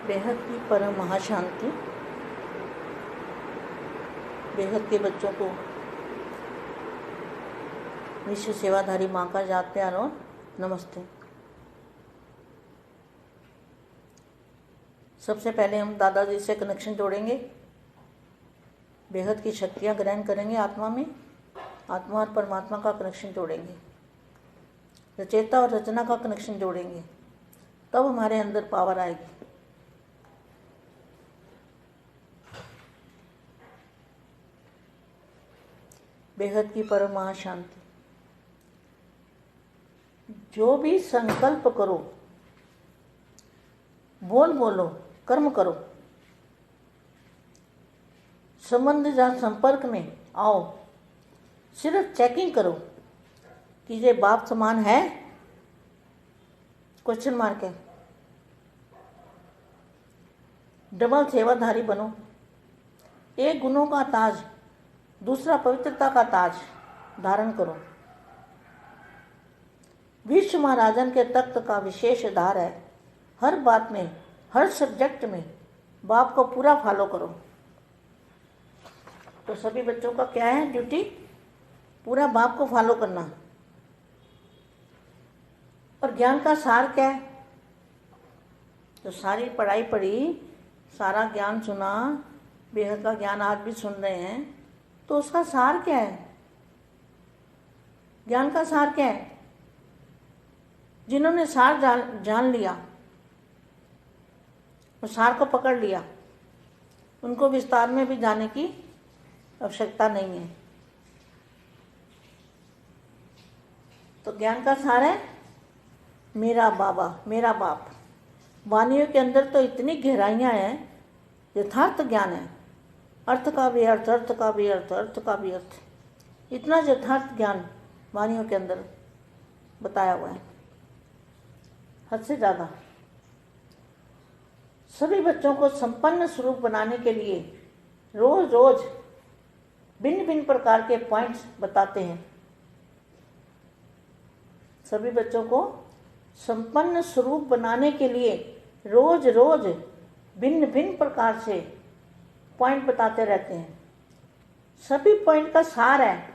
बेहद की परम महाशांति। बेहद के बच्चों को विश्व सेवाधारी माँ का याद प्यार और नमस्ते। सबसे पहले हम दादाजी से कनेक्शन जोड़ेंगे, बेहद की शक्तियाँ ग्रहण करेंगे आत्मा में, आत्मा और परमात्मा का कनेक्शन जोड़ेंगे, रचयिता और रचना का कनेक्शन जोड़ेंगे, तब हमारे अंदर पावर आएगी। बेहद की परम महाशांति। जो भी संकल्प करो, बोलो, कर्म करो, संबंध या संपर्क में आओ, सिर्फ चेकिंग करो कि ये बाप समान है, क्वेश्चन मार्क है। डबल सेवाधारी बनो, एक गुणों का ताज, दूसरा पवित्रता का ताज धारण करो। विश्व महाराजन के तख्त का विशेष आधार है, हर बात में, हर सब्जेक्ट में बाप को पूरा फॉलो करो। तो सभी बच्चों का क्या है ड्यूटी? पूरा बाप को फॉलो करना। और ज्ञान का सार क्या है? तो सारी पढ़ाई पढ़ी, सारा ज्ञान सुना, बेहद का ज्ञान आज भी सुन रहे हैं, तो उसका सार क्या है? ज्ञान का सार क्या है? जिन्होंने सार जान लिया, उस सार को पकड़ लिया, उनको विस्तार में भी जाने की आवश्यकता नहीं है। तो ज्ञान का सार है मेरा बाबा, मेरा बाप। वाणियों के अंदर तो इतनी गहराइयाँ हैं, यथार्थ ज्ञान है, अर्थ का भी अर्थ, अर्थ का भी अर्थ, अर्थ का भी अर्थ। इतना यथार्थ ज्ञान वाणियों के अंदर बताया हुआ है, हद से ज़्यादा। सभी बच्चों को संपन्न स्वरूप बनाने के लिए रोज रोज भिन्न भिन्न प्रकार के पॉइंट्स बताते हैं। सभी बच्चों को संपन्न स्वरूप बनाने के लिए रोज रोज भिन्न भिन्न प्रकार से पॉइंट बताते रहते हैं। सभी पॉइंट का सार है।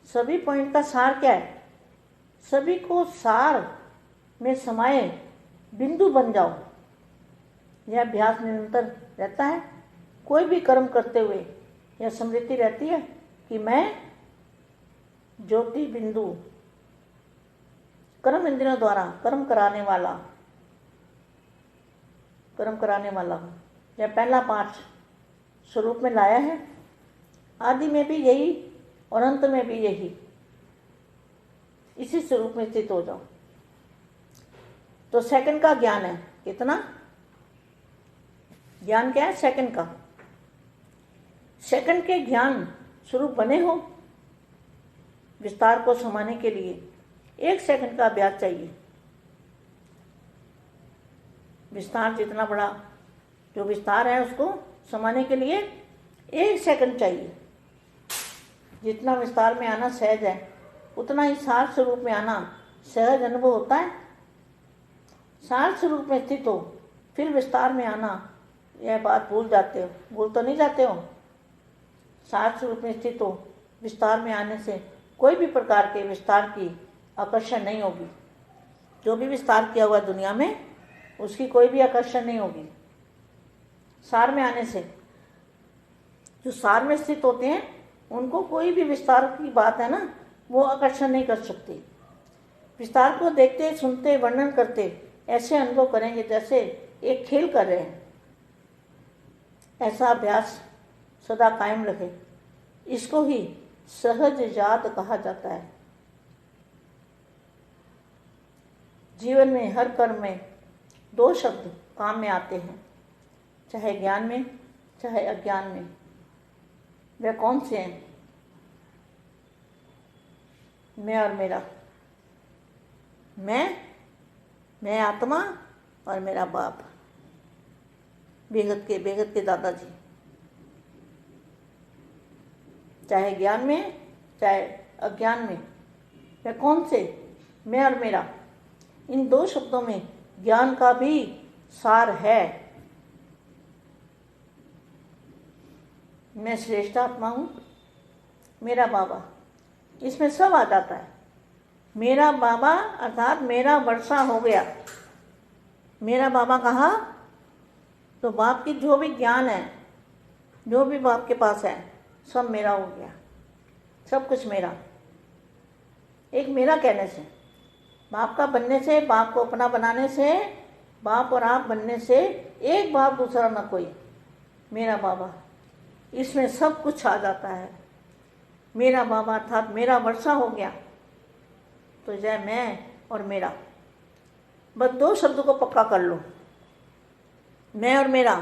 सभी पॉइंट का सार क्या है? सभी को सार में समाये बिंदु बन जाओ। यह अभ्यास निरंतर रहता है। कोई भी कर्म करते हुए यह स्मृति रहती है कि मैं ज्योति बिंदु, कर्म इंद्रियों द्वारा कर्म कराने वाला हूँ। यह पहला पाठ स्वरूप में लाया है। आदि में भी यही और अंत में भी यही। इसी स्वरूप में स्थित हो जाओ। तो सेकंड का ज्ञान है कितना? ज्ञान क्या है सेकंड का? सेकंड के ज्ञान स्वरूप बने हो। विस्तार को समाने के लिए 1 सेकंड का अभ्यास चाहिए। विस्तार जितना बड़ा जो विस्तार है उसको समाने के लिए 1 सेकंड चाहिए। जितना विस्तार में आना सहज है, उतना ही सार स्वरूप में आना सहज अनुभव होता है। सार स्वरूप में स्थित हो, फिर विस्तार में आना, यह बात भूल जाते हो। भूल तो नहीं जाते हो? सार स्वरूप में स्थित हो, विस्तार में आने से कोई भी प्रकार के विस्तार की आकर्षण नहीं होगी। जो भी विस्तार किया हुआ दुनिया में, उसकी कोई भी आकर्षण नहीं होगी। सार में आने से जो सार में स्थित होते हैं, उनको कोई भी विस्तार की बात है ना, वो आकर्षण नहीं कर सकती। विस्तार को देखते, सुनते, वर्णन करते ऐसे अनुभव करेंगे जैसे एक खेल कर रहे हैं। ऐसा अभ्यास सदा कायम रखे। इसको ही सहज याद कहा जाता है। जीवन में हर कर्म में 2 शब्द काम में आते हैं, चाहे ज्ञान में चाहे अज्ञान में। वे कौन से हैं? मैं और मेरा। मैं आत्मा और मेरा बाप, बेहद के दादाजी। चाहे ज्ञान में चाहे अज्ञान में, वे कौन से? मैं और मेरा। इन 2 शब्दों में ज्ञान का भी सार है। मैं श्रेष्ठ आत्मा हूँ, मेरा बाबा, इसमें सब आ जाता है। मेरा बाबा अर्थात मेरा वर्षा हो गया। मेरा बाबा कहा तो बाप की जो भी ज्ञान है, जो भी बाप के पास है, सब मेरा हो गया, सब कुछ मेरा। एक मेरा कहने से, बाप का बनने से, बाप को अपना बनाने से, बाप और आप बनने से, एक बाप दूसरा न कोई, मेरा बाबा, इसमें सब कुछ आ जाता है। मेरा बाबा अर्थात मेरा वर्षा हो गया तो जय मैं और मेरा। बस दो शब्द को पक्का कर लो, मैं और मेरा।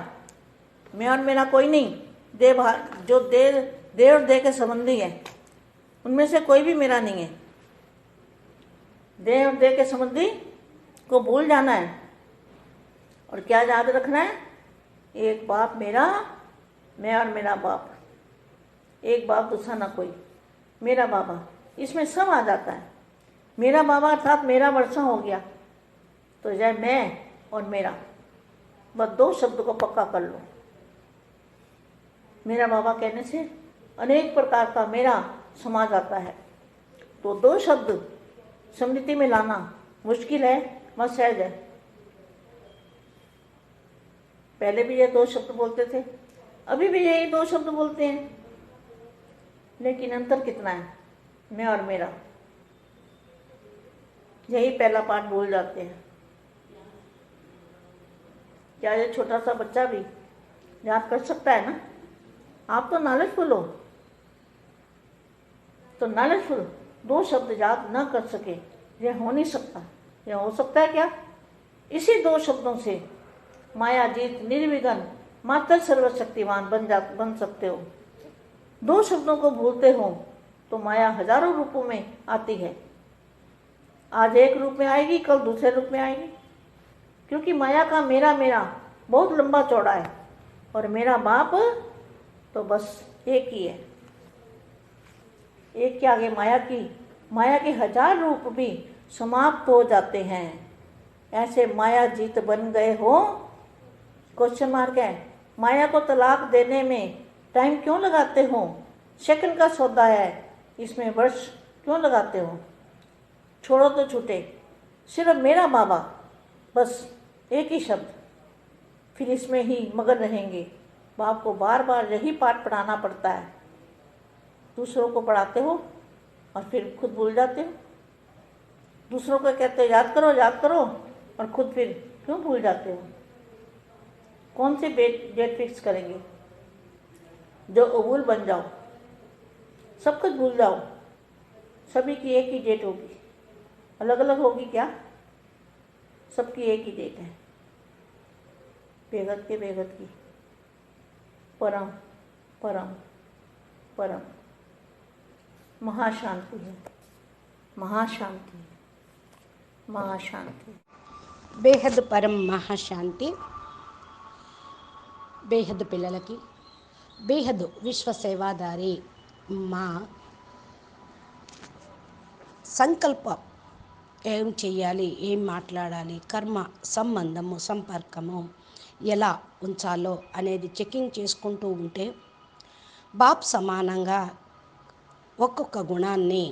मैं और मेरा कोई नहीं, जो दे और दे के संबंधी है, उनमें से कोई भी मेरा नहीं है। दे और दे के संबंधी को भूल जाना है और क्या याद रखना है? एक बाप मेरा, मैं और मेरा बाप, एक बाप दूसरा ना कोई, मेरा बाबा, इसमें सब आ जाता है। मेरा बाबा अर्थात मेरा वर्षा हो गया तो जय मैं और मेरा। बस दो शब्द को पक्का कर लो। मेरा बाबा कहने से अनेक प्रकार का मेरा समा जाता है। तो दो शब्द स्मृति में लाना मुश्किल है, मत सहज है। पहले भी ये दो शब्द बोलते थे, अभी भी यही दो शब्द बोलते हैं, लेकिन अंतर कितना है? मैं और मेरा, यही पहला पाठ भूल जाते हैं। क्या ये छोटा सा बच्चा भी याद कर सकता है ना? आप तो नॉलेजफुल हो, तो नॉलेजफुल दो शब्द याद न कर सके, यह हो नहीं सकता। यह हो सकता है क्या? इसी दो शब्दों से माया जीत निर्विघ्न मात्र सर्वशक्तिमान बन सकते हो। दो शब्दों को भूलते हो तो माया हजारों रूपों में आती है। आज एक रूप में आएगी, कल दूसरे रूप में आएगी, क्योंकि माया का मेरा मेरा बहुत लंबा चौड़ा है और मेरा बाप तो बस एक ही है। एक के आगे माया के हजार रूप भी समाप्त हो जाते हैं। ऐसे माया जीत बन गए हो? क्वेश्चन मार्क है। माया को तलाक देने में टाइम क्यों लगाते हो? सेकंड का सौदा है, इसमें वर्ष क्यों लगाते हो? छोड़ो तो छूटे, सिर्फ मेरा बाबा, बस एक ही शब्द, फिर इसमें ही मगन रहेंगे। बाप को बार बार यही पाठ पढ़ाना पड़ता है। दूसरों को पढ़ाते हो और फिर खुद भूल जाते हो। दूसरों को कहते हो याद करो और खुद फिर क्यों भूल जाते हो? कौन सी डेट फिक्स करेंगे जो अबूल बन जाओ, सब कुछ भूल जाओ? सभी की एक ही डेट होगी, अलग अलग होगी क्या? सबकी एक ही डेट है, बेगत की परम परम परम महाशांति है, महाशांति, महाशांति। బేహద్ పరం మహాశాంతి. బేహద్ పిల్లలకి బేహద్ విశ్వ సేవాదారి మా సంకల్పం ఏం చెయ్యాలి, ఏం మాట్లాడాలి, కర్మ సంబంధము సంపర్కము ఎలా ఉంచాలో అనేది చెకింగ్ చేసుకుంటూ ఉంటే బాప్ సమానంగా ఒక్కొక్క గుణాన్ని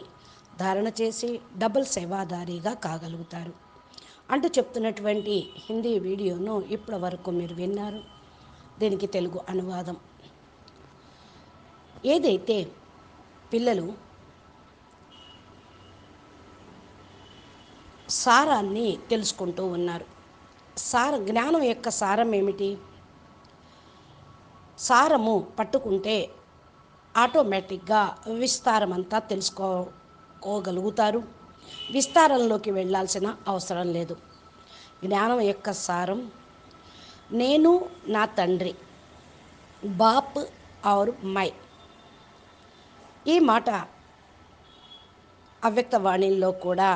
ధారణ చేసి డబుల్ సేవాదారిగా కాగలుగుతారు అంటూ చెప్తున్నటువంటి హిందీ వీడియోను ఇప్పటి వరకు మీరు విన్నారు. దీనికి తెలుగు అనువాదం. ఏదైతే పిల్లలు సారాన్ని తెలుసుకుంటూ ఉన్నారు, జ్ఞానం యొక్క సారం ఏమిటి? సారము పట్టుకుంటే ఆటోమేటిక్గా విస్తారం అంతా తెలుసుకోగలుగుతారు. విస్తారంలోకి వెళ్ళాల్సిన అవసరం లేదు. జ్ఞానం యొక్క సారం నేను, నా తండ్రి, బాప్ ఔర్ మై. ఈ మాట అవ్యక్తవాణిలో కూడా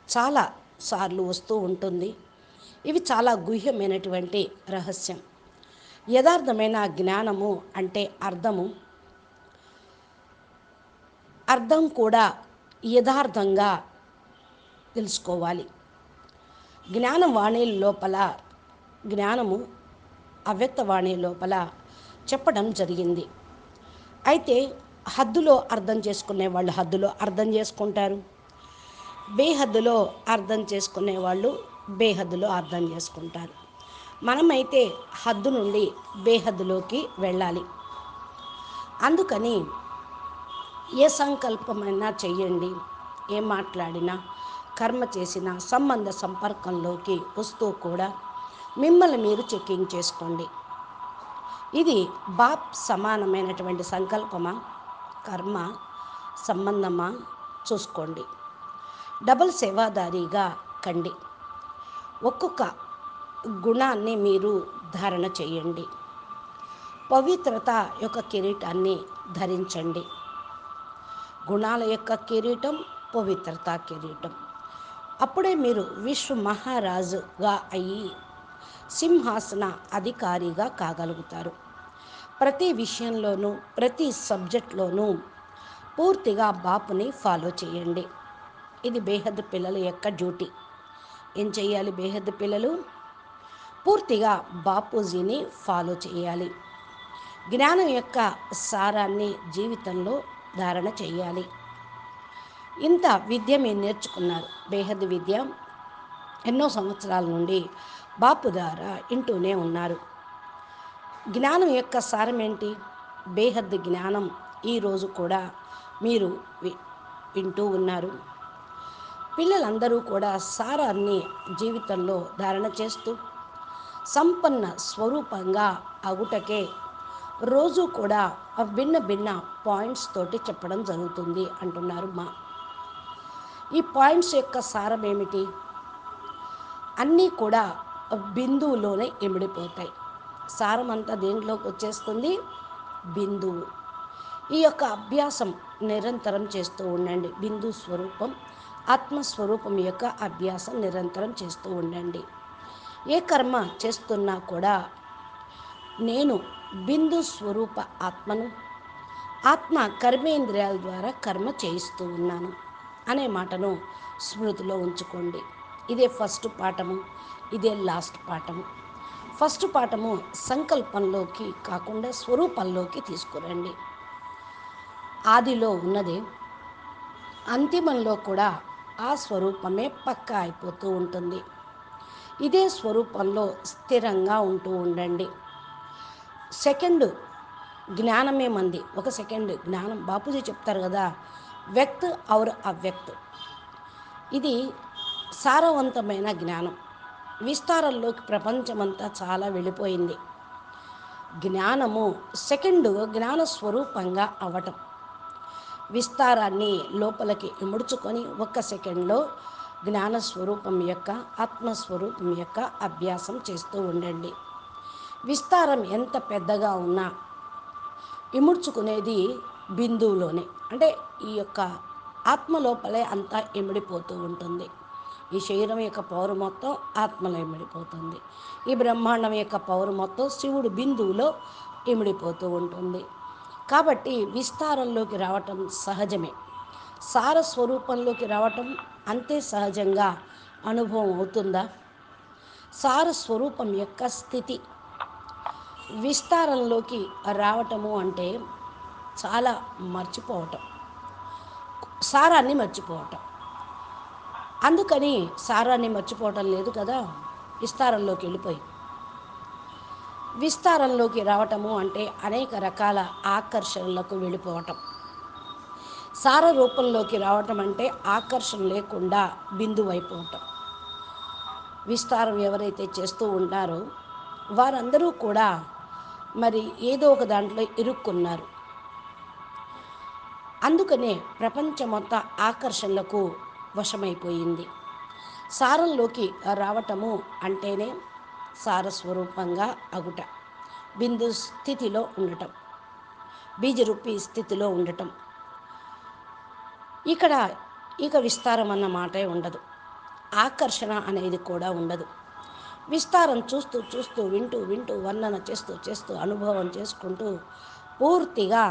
చాలా సార్లు వస్తూ ఉంటుంది. ఇవి చాలా గుహ్యమైనటువంటి రహస్యం. యథార్థమైన జ్ఞానము అంటే అర్థం కూడా యథార్థంగా తెలుసుకోవాలి. జ్ఞానము అవ్యక్తవాణి లోపల చెప్పడం జరిగింది. అయితే హద్దులో అర్థం చేసుకునే వాళ్ళు హద్దులో అర్థం చేసుకుంటారు, బేహద్దులో అర్థం చేసుకునే వాళ్ళు బేహద్దులో అర్థం చేసుకుంటారు. మనమైతే హద్దు నుండి బేహద్దులోకి వెళ్ళాలి. అందుకని ఏ సంకల్పమైనా చెయ్యండి, ఏం మాట్లాడినా, కర్మ చేసిన సంబంధ సంపర్కంలోకి వస్తూ కూడా మిమ్మల్ని మీరు చెకింగ్ చేసుకోండి. ఇది బాప్ సమానమైనటువంటి సంకల్పమా, కర్మ, సంబంధమా చూసుకోండి. డబుల్ సేవాదారిగా కండి. ఒక్కొక్క గుణాన్ని మీరు ధారణ చేయండి. పవిత్రత యొక్క కిరీటాన్ని ధరించండి. గుణాల యొక్క కిరీటం, పవిత్రత కిరీటం. అప్పుడే మీరు విశ్వ మహారాజుగా అయ్యి సింహాసన అధికారిగా కాగలుగుతారు. ప్రతి విషయంలోనూ, ప్రతి సబ్జెక్ట్లోనూ పూర్తిగా బాపుని ఫాలో చేయండి. ఇది బేహద్దు పిల్లల యొక్క డ్యూటీ. ఏం చేయాలి బేహద్దు పిల్లలు? పూర్తిగా బాపూజీని ఫాలో చేయాలి. జ్ఞానం యొక్క సారాన్ని జీవితంలో ధారణ చేయాలి. ఇంత విద్య మీరు నేర్చుకున్నారు. బేహద్దు విద్య ఎన్నో సంవత్సరాల నుండి బాపు ద్వారా వింటూనే ఉన్నారు. జ్ఞానం యొక్క సారం ఏంటి? బేహద్దు జ్ఞానం ఈరోజు కూడా మీరు వింటూ ఉన్నారు. పిల్లలందరూ కూడా సారాన్ని జీవితంలో ధారణ చేస్తూ సంపన్న స్వరూపంగా అగుటకే రోజు కూడా భిన్న భిన్న పాయింట్స్ తోటి చెప్పడం జరుగుతుంది అంటున్నారు మా. ఈ పాయింట్స్ యొక్క సారం ఏమిటి? అన్నీ కూడా బిందువులోనే ఇమిడిపోతాయి. సారం అంతా దేంట్లోకి వచ్చేస్తుంది? బిందువు. ఈ యొక్క అభ్యాసం నిరంతరం చేస్తూ ఉండండి. బిందు స్వరూపం, ఆత్మస్వరూపం యొక్క అభ్యాసం నిరంతరం చేస్తూ ఉండండి. ఏ కర్మ చేస్తున్నా కూడా నేను బిందు స్వరూప ఆత్మను, ఆత్మ కర్మేంద్రియాల ద్వారా కర్మ చేయిస్తూ ఉన్నాను అనే మాటను స్మృతిలో ఉంచుకోండి. ఇదే ఫస్ట్ పాఠము, ఇదే లాస్ట్ పాఠము. ఫస్ట్ పాఠము సంకల్పంలోకి కాకుండా స్వరూపంలోకి తీసుకురండి. ఆదిలో ఉన్నదే అంతిమంలో కూడా ఆ స్వరూపమే పక్కా అయిపోతూ ఉంటుంది. ఇదే స్వరూపంలో స్థిరంగా ఉంటూ ఉండండి. సెకండ్ జ్ఞానమే మంది. ఒక సెకండ్ జ్ఞానం బాపూజీ చెప్తారు కదా, వ్యక్త్ ఔర్ అవ్యక్త్. ఇది సారవంతమైన జ్ఞానం. విస్తారంలోకి ప్రపంచమంతా చాలా వెళ్ళిపోయింది. జ్ఞానము సెకండ్ జ్ఞాన స్వరూపంగా అవ్వటం, విస్తారాన్ని లోపలికి ఇముడ్చుకొని ఒక్క సెకండ్లో జ్ఞానస్వరూపం యొక్క, ఆత్మస్వరూపం యొక్క అభ్యాసం చేస్తూ ఉండండి. విస్తారం ఎంత పెద్దగా ఉన్నా ఇముడ్చుకునేది బిందువులోనే, అంటే ఈ యొక్క ఆత్మ లోపలే అంతా ఇమిడిపోతూ ఉంటుంది. ఈ శరీరం యొక్క పవర్ మొత్తం ఆత్మలో ఇమిడిపోతుంది. ఈ బ్రహ్మాండం యొక్క పవర్ మొత్తం శివుడు బిందువులో ఇమిడిపోతూ ఉంటుంది. కాబట్టి విస్తారంలోకి రావటం సహజమే. సారస్వరూపంలోకి రావటం అంతే సహజంగా అనుభవం అవుతుందా? సారస్వరూపం యొక్క స్థితి విస్తారంలోకి రావటము అంటే చాలా మర్చిపోవటం, సారాన్ని మర్చిపోవటం. అందుకని సారాన్ని మర్చిపోవటం లేదు కదా, విస్తారంలోకి వెళ్ళిపోయి. విస్తారంలోకి రావటము అంటే అనేక రకాల ఆకర్షణలకు వెళ్ళిపోవటం. సార రూపంలోకి రావటం అంటే ఆకర్షణ లేకుండా బిందువు అయిపోవటం. విస్తారం ఎవరైతే చేస్తూ ఉంటారో వారందరూ కూడా మరి ఏదో ఒక దాంట్లో ఇరుక్కున్నారు. అందుకనే ప్రపంచం మొత్తం ఆకర్షణలకు వశమైపోయింది. సారంలోకి రావటము అంటేనే సారస్వరూపంగా అగుట, బిందు స్థితిలో ఉండటం, బీజరూపి స్థితిలో ఉండటం. ఇక్కడ ఇక విస్తారం అన్న మాటే ఉండదు, ఆకర్షణ అనేది కూడా ఉండదు. విస్తారం చూస్తూ చూస్తూ, వింటూ వింటూ, వర్ణన చేస్తూ చేస్తూ, అనుభవం చేసుకుంటూ, పూర్తిగా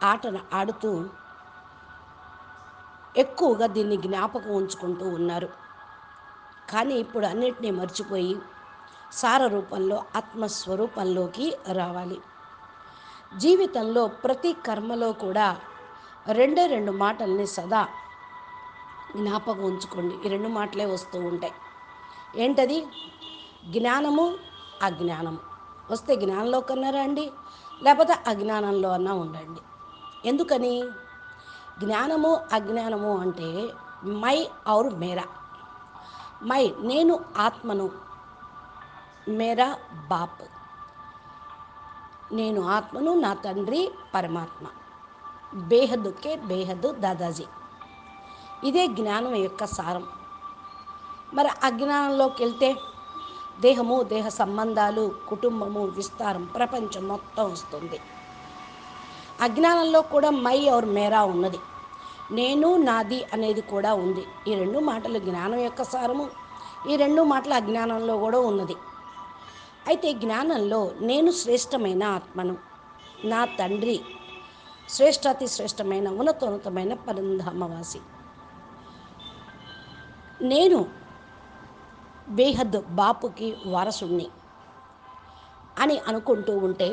ఆటను ఆడుతూ ఎక్కువగా దీన్ని జ్ఞాపకం ఉంచుకుంటూ ఉన్నారు. కానీ ఇప్పుడు అన్నిటినీ మర్చిపోయి సార రూపంలో ఆత్మస్వరూపంలోకి రావాలి. జీవితంలో ప్రతి కర్మలో కూడా రెండే రెండు మాటల్ని సదా జ్ఞాపకం ఉంచుకోండి. ఈ రెండు మాటలే వస్తూ ఉంటాయి. ఏంటది? జ్ఞానము, అజ్ఞానము. వస్తే జ్ఞానంలో కన్నా రండి, లేకపోతే అజ్ఞానంలో అన్నా ఉండండి. ఎందుకని? జ్ఞానము అజ్ఞానము అంటే మై ఔర్ మేరా. మై నేను ఆత్మను, మేరా బాప్ నేను ఆత్మను, నా తండ్రి పరమాత్మ, బేహద్దుకే బేహద్దు దాదాజీ. ఇదే జ్ఞానం యొక్క సారం. మరి అజ్ఞానంలోకి వెళ్తే దేహము, దేహ సంబంధాలు, కుటుంబము, విస్తారం, ప్రపంచం మొత్తం వస్తుంది. అజ్ఞానంలో కూడా మై ఔర్ మేరా ఉన్నది, నేను నాది అనేది కూడా ఉంది. ఈ రెండు మాటలు జ్ఞానం యొక్క సారము, ఈ రెండు మాటలు అజ్ఞానంలో కూడా ఉన్నది. అయితే జ్ఞానంలో నేను శ్రేష్టమైన ఆత్మను, నా తండ్రి శ్రేష్టాతి శ్రేష్టమైన ఉన్నతోన్నతమైన పరంధామవాసి, నేను బేహద్ బాపుకి వారసుణ్ణి అని అనుకుంటూ ఉంటే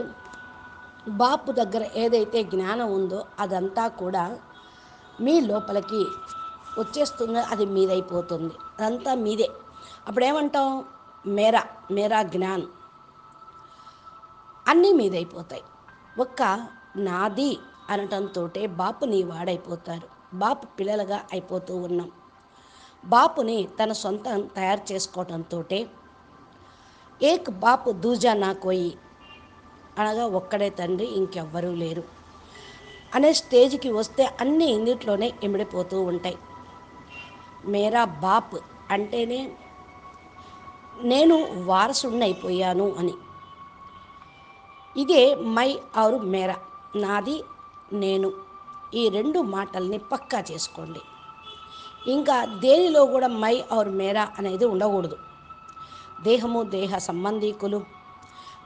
బాపు దగ్గర ఏదైతే జ్ఞానం ఉందో అదంతా కూడా మీ లోపలికి వచ్చేస్తుందో అది మీదైపోతుంది. అదంతా మీదే. అప్పుడేమంటాం? మేరా మేరా జ్ఞాన్ అన్నీ మీదైపోతాయి. ఒక్క నాది అనటంతో బాపు నీ వాడైపోతారు. బాపు పిల్లలుగా అయిపోతూ ఉన్నాం. బాపుని తన సొంతం తయారు చేసుకోవటంతో ఏక్ బాపు దూజా నా కోయి అనగా ఒక్కడే తండ్రి, ఇంకెవ్వరూ లేరు అనే స్టేజ్కి వస్తే అన్నీ ఇందుట్లోనే ఇమిడిపోతూ ఉంటాయి. మేరా బాప్ అంటేనే నేను వారసుడిని అయిపోయాను అని. ఇదే మై ఔర్ మేరా, నాది నేను. ఈ రెండు మాటల్ని పక్కా చేసుకోండి. ఇంకా దేనిలో కూడా మై ఔర్ మేరా అనేది ఉండకూడదు. దేహము, దేహ సంబంధీకులు,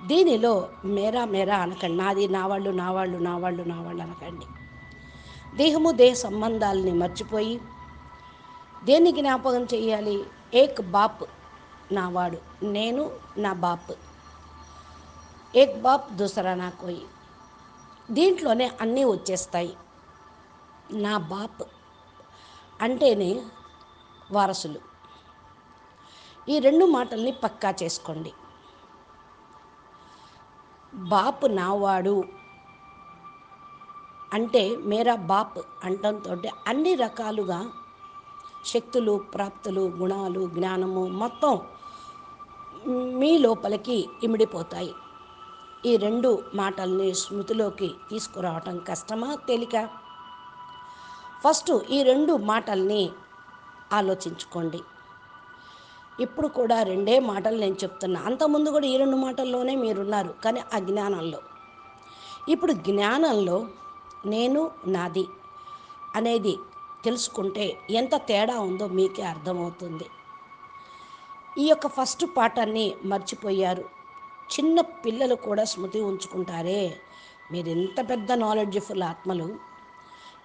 దీనిలో మేరా మేరా అనకండి. నాది, నా వాళ్ళు, నా వాళ్ళు, నా వాళ్ళు, నా వాళ్ళు అనకండి. దేహము, దేహ సంబంధాలని మర్చిపోయి దేన్ని జ్ఞాపకం చేయాలి? ఏక్ బాప్ నావాడు, నేను నా బాప్. ఏక్ బాప్ దూసరా నా కోయి. దీంట్లోనే అన్నీ వచ్చేస్తాయి. నా బాప్ అంటేనే వారసులు. ఈ రెండు మాటల్ని పక్కా చేసుకోండి. బాప్ నావాడు అంటే మేరా బాప్ అంటంతో అన్ని రకాలుగా శక్తులు, ప్రాప్తులు, గుణాలు, జ్ఞానము మొత్తం మీ లోపలికి ఇమిడిపోతాయి. ఈ రెండు మాటల్ని స్మృతిలోకి తీసుకురావటం కష్టమా, తేలిక? ఫస్ట్ ఈ రెండు మాటల్ని ఆలోచించుకోండి. ఇప్పుడు కూడా రెండే మాటలు నేను చెప్తున్నా. అంతకుముందు కూడా ఈ రెండు మాటల్లోనే మీరున్నారు, కానీ అజ్ఞానంలో. ఇప్పుడు జ్ఞానంలో నేను నాది అనేది తెలుసుకుంటే ఎంత తేడా ఉందో మీకే అర్థమవుతుంది. ఈ యొక్క ఫస్ట్ పాఠాన్ని మర్చిపోయారు. చిన్న పిల్లలు కూడా స్మృతి ఉంచుకుంటారే, మీరు ఎంత పెద్ద నాలెడ్జ్ఫుల్ ఆత్మలు.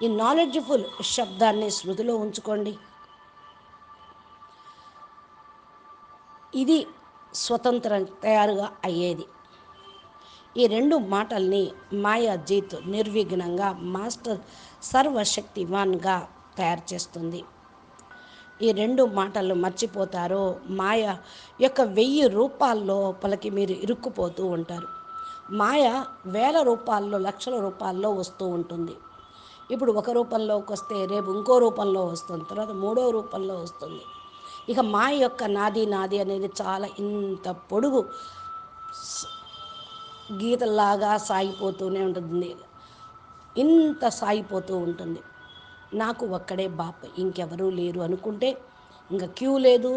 ఈ నాలెడ్జ్ఫుల్ శబ్దాన్ని స్మృతిలో ఉంచుకోండి. ఇది స్వతంత్రం తయారుగా అయ్యేది. ఈ రెండు మాటల్ని మాయా జీత్ నిర్విఘ్నంగా మాస్టర్ సర్వశక్తివాన్గా తయారు చేస్తుంది. ఈ రెండు మాటలు మర్చిపోతారో మాయ యొక్క 1000 రూపాల్లో పలకి మీరు ఇరుక్కుపోతూ ఉంటారు. మాయ వేల రూపాల్లో, లక్షల రూపాల్లో వస్తూ ఉంటుంది. ఇప్పుడు ఒక రూపంలోకి వస్తే రేపు ఇంకో రూపంలో వస్తుంది, తర్వాత మూడో రూపంలో వస్తుంది. ఇక మాయ యొక్క నాది నాది అనేది చాలా ఇంత పొడుగు గీతల్లాగా సాగిపోతూనే ఉంటుంది. ఇంత సాగిపోతూ ఉంటుంది. నాకు ఒక్కడే బాప్, ఇంకెవరూ లేరు అనుకుంటే ఇంకా క్యూ లేదు,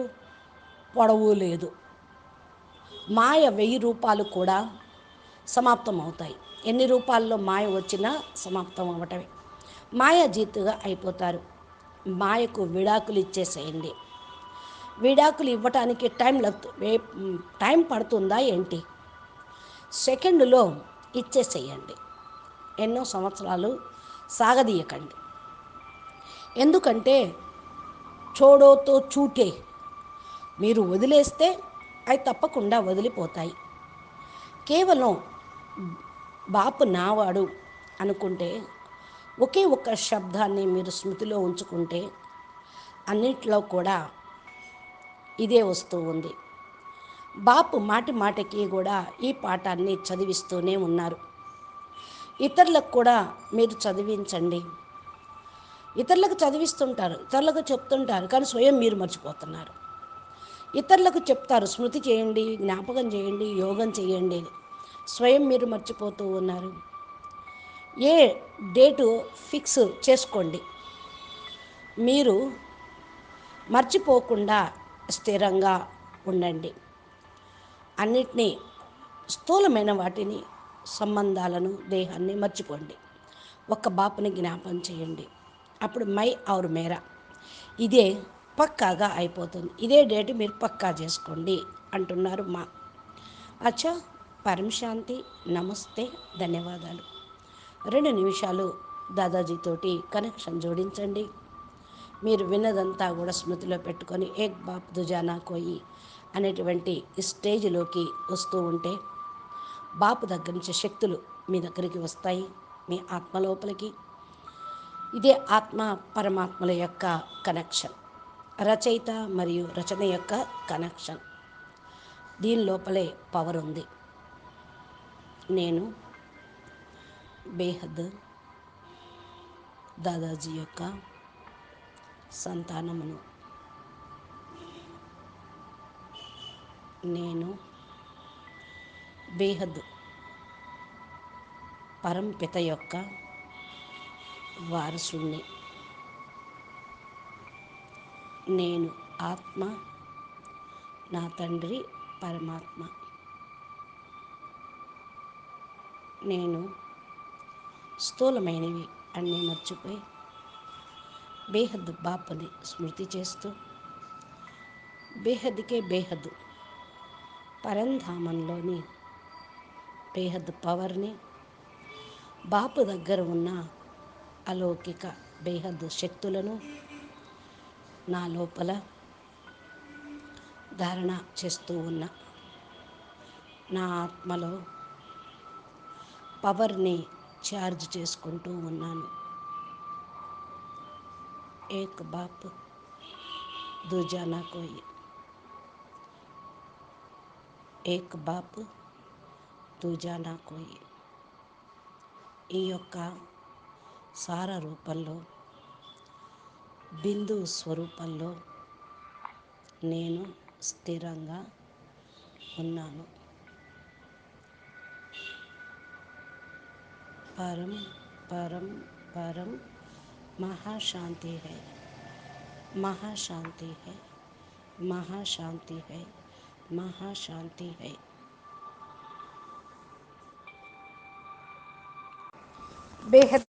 పొడవు లేదు. మాయ 1000 రూపాలు కూడా సమాప్తం అవుతాయి. ఎన్ని రూపాల్లో మాయ వచ్చినా సమాప్తం అవ్వటమే. మాయా జీతుగా అయిపోతారు. మాయకు విడాకులు ఇచ్చేసేయండి. విడాకులు ఇవ్వటానికి టైం పడుతుందా ఏంటి? సెకండ్లో ఇచ్చేసేయండి. ఎన్నో సంవత్సరాలు సాగదీయకండి. ఎందుకంటే చోడోతో చూటే, మీరు వదిలేస్తే అవి తప్పకుండా వదిలిపోతాయి. కేవలం బాపు నావాడు అనుకుంటే ఒకే ఒక్క శబ్దాన్ని మీరు స్మృతిలో ఉంచుకుంటే అన్నిట్లో కూడా ఇదే వస్తూ ఉంది. బాపు మాటి మాటికి కూడా ఈ పాఠాన్ని చదివిస్తూనే ఉన్నారు. ఇతరులకు కూడా మీరు చదివించండి. ఇతరులకు చదివిస్తుంటారు, ఇతరులకు చెప్తుంటారు, కానీ స్వయం మీరు మర్చిపోతున్నారు. ఇతరులకు చెప్తారు, స్మృతి చేయండి, జ్ఞాపకం చేయండి, యోగం చేయండి, స్వయం మీరు మర్చిపోతూ ఉన్నారు. ఏ డేటు ఫిక్స్ చేసుకోండి, మీరు మర్చిపోకుండా స్థిరంగా ఉండండి. అన్నిటినీ, స్థూలమైన వాటిని, సంబంధాలను, దేహాన్ని మర్చిపోండి. ఒక్క బాపుని జ్ఞాపం చేయండి. అప్పుడు మై ఔర్ మేరా ఇదే పక్కాగా అయిపోతుంది. ఇదే డేట్ మీరు పక్కా చేసుకోండి అంటున్నారు మా. అచ్చా, పరమ శాంతి. నమస్తే, ధన్యవాదాలు. 2 నిమిషాలు దాదాజీతోటి కనెక్షన్ జోడించండి. మీరు విన్నదంతా కూడా స్మృతిలో పెట్టుకొని ఏక్ బాప్ దుజానా కోయి అనేటువంటి స్టేజ్లోకి వస్తూ ఉంటే బాపు దగ్గర నుంచి శక్తులు మీ దగ్గరికి వస్తాయి, మీ ఆత్మ లోపలికి. ఇదే ఆత్మ పరమాత్మల యొక్క కనెక్షన్, రచయిత మరియు రచన యొక్క కనెక్షన్. దీని లోపలే పవర్ ఉంది. నేను బేహద్ దాదాజీ యొక్క సంతానమును. నేను బేహద్ పరంపిత యొక్క వారసుణ్ణి. నేను ఆత్మ, నా తండ్రి పరమాత్మ. నేను స్థూలమైనవి అన్నీ మర్చిపోయి బేహద్ బాపుని స్మృతి చేస్తూ బేహద్కే బేహద్ పరంధామంలోని బేహద్ పవర్ని, బాపు దగ్గర ఉన్న అలౌకిక బేహద్ శక్తులను నా లోపల ధారణ చేస్తూ ఉన్నా. నా ఆత్మలో పవర్ని ఛార్జ్ చేసుకుంటూ ఉన్నాను. ఏక్ బాప్ దూజానా కోయి, ఏక్ బాప్ దూజానా కోయి. ఈ యొక్క సార రూపంలో, బిందు స్వరూపంలో నేను స్థిరంగా ఉన్నాను. परम परम परम महाशांति है, महाशांति है, महाशांति है, महाशांति है. बेहद